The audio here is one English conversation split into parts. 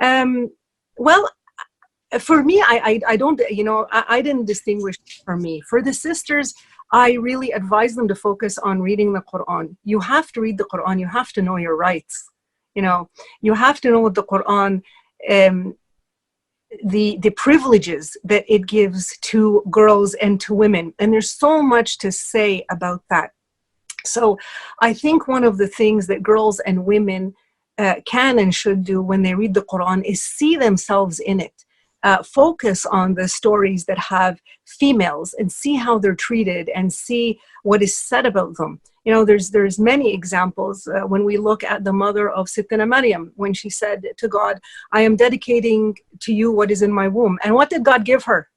Um, well, for me, I don't, I didn't distinguish for me. For the sisters, I really advise them to focus on reading the Quran. You have to read the Quran. You have to know your rights. You know, you have to know what the Quran, um, the privileges that it gives to girls and to women. And there's so much to say about that. So I think one of the things that girls and women can and should do when they read the Quran is see themselves in it. Focus on the stories that have females and see how they're treated and see what is said about them. You know, there's many examples when we look at the mother of Sittina Maryam, when she said to God, I am dedicating to you what is in my womb. And what did God give her?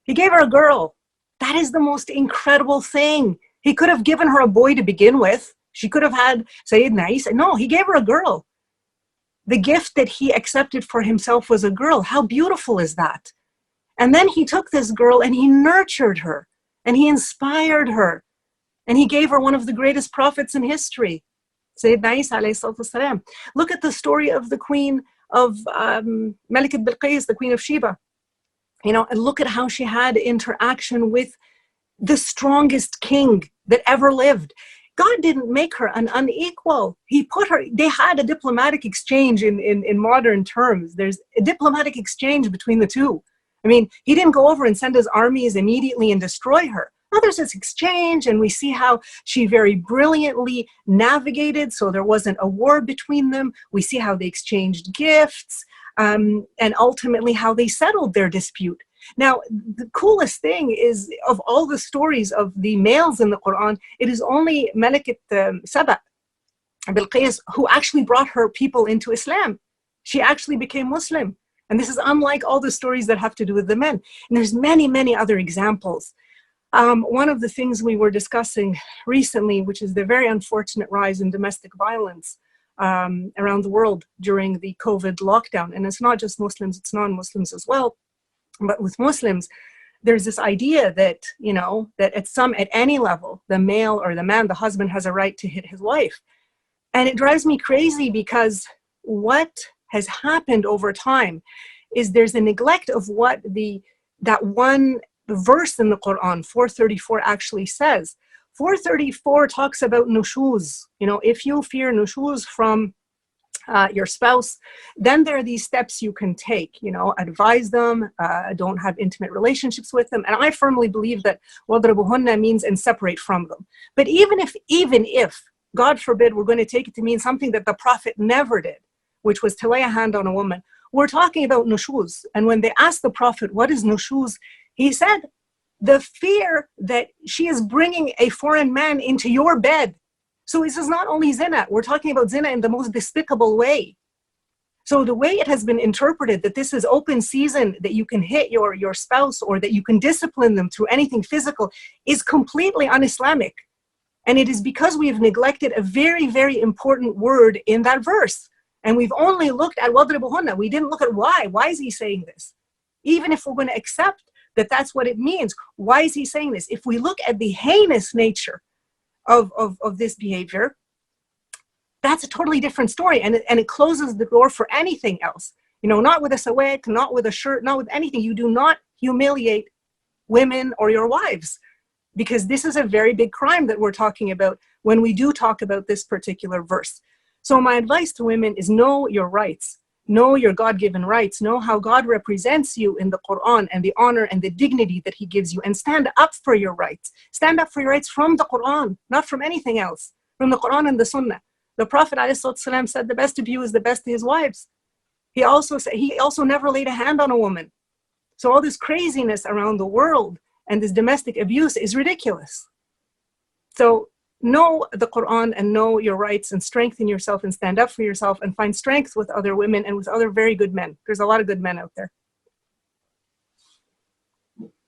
He gave her a girl. That is the most incredible thing. He could have given her a boy to begin with. She could have had Sayyidina Isa. No, he gave her a girl. The gift that he accepted for himself was a girl. How beautiful is that? And then he took this girl and he nurtured her and he inspired her and he gave her one of the greatest prophets in history, Sayyidina Isa alayhi salatu wasalam. Look at the story of the queen of Malikat Bilqis, the queen of Sheba. You know, and look at how she had interaction with the strongest king that ever lived. God didn't make her an unequal. He put her, they had a diplomatic exchange in modern terms. There's a diplomatic exchange between the two. I mean, he didn't go over and send his armies immediately and destroy her. No, there's this exchange, and we see how she very brilliantly navigated, so there wasn't a war between them. We see how they exchanged gifts, and ultimately how they settled their dispute. Now, the coolest thing is, of all the stories of the males in the Quran, it is only Malikat Saba, Bilqis, who actually brought her people into Islam. She actually became Muslim. And this is unlike all the stories that have to do with the men. And there's many, many other examples. One of the things we were discussing recently, which is the very unfortunate rise in domestic violence around the world during the COVID lockdown. And it's not just Muslims, it's non-Muslims as well. But with Muslims, there's this idea that, you know, that at any level, the male or the man, the husband has a right to hit his wife. And it drives me crazy because what has happened over time is there's a neglect of what that one verse in the Quran, 434, actually says. 434 talks about nushuz. You know, if you fear nushuz from your spouse, then there are these steps you can take. You know, advise them, don't have intimate relationships with them. And I firmly believe that wadrabuhunna means and separate from them. But even if, God forbid, we're going to take it to mean something that the Prophet never did, which was to lay a hand on a woman, we're talking about nushuz. And when they asked the Prophet, what is nushuz? He said, the fear that she is bringing a foreign man into your bed. So this is not only zina, we're talking about zina in the most despicable way. So the way it has been interpreted, that this is open season, that you can hit your spouse or that you can discipline them through anything physical, is completely un-Islamic. And it is because we've neglected a very, very important word in that verse. And we've only looked at wadribuhunna. We didn't look at why. Why is he saying this? Even if we're going to accept that that's what it means, why is he saying this? If we look at the heinous nature of this behavior, that's a totally different story. And it closes the door for anything else. You know, not with a sawek, not with a shirt, not with anything. You do not humiliate women or your wives, because this is a very big crime that we're talking about when we do talk about this particular verse. So my advice to women is know your rights. Know your God-given rights. Know how God represents you in the Quran and the honor and the dignity that he gives you, and stand up for your rights. Stand up for your rights from the Quran, not from anything else, from the Quran and the Sunnah. The Prophet ﷺ said the best of you is the best of his wives. He also never laid a hand on a woman. So all this craziness around the world and this domestic abuse is ridiculous. So know the Quran and know your rights and strengthen yourself and stand up for yourself and find strength with other women and with other very good men. There's a lot of good men out there.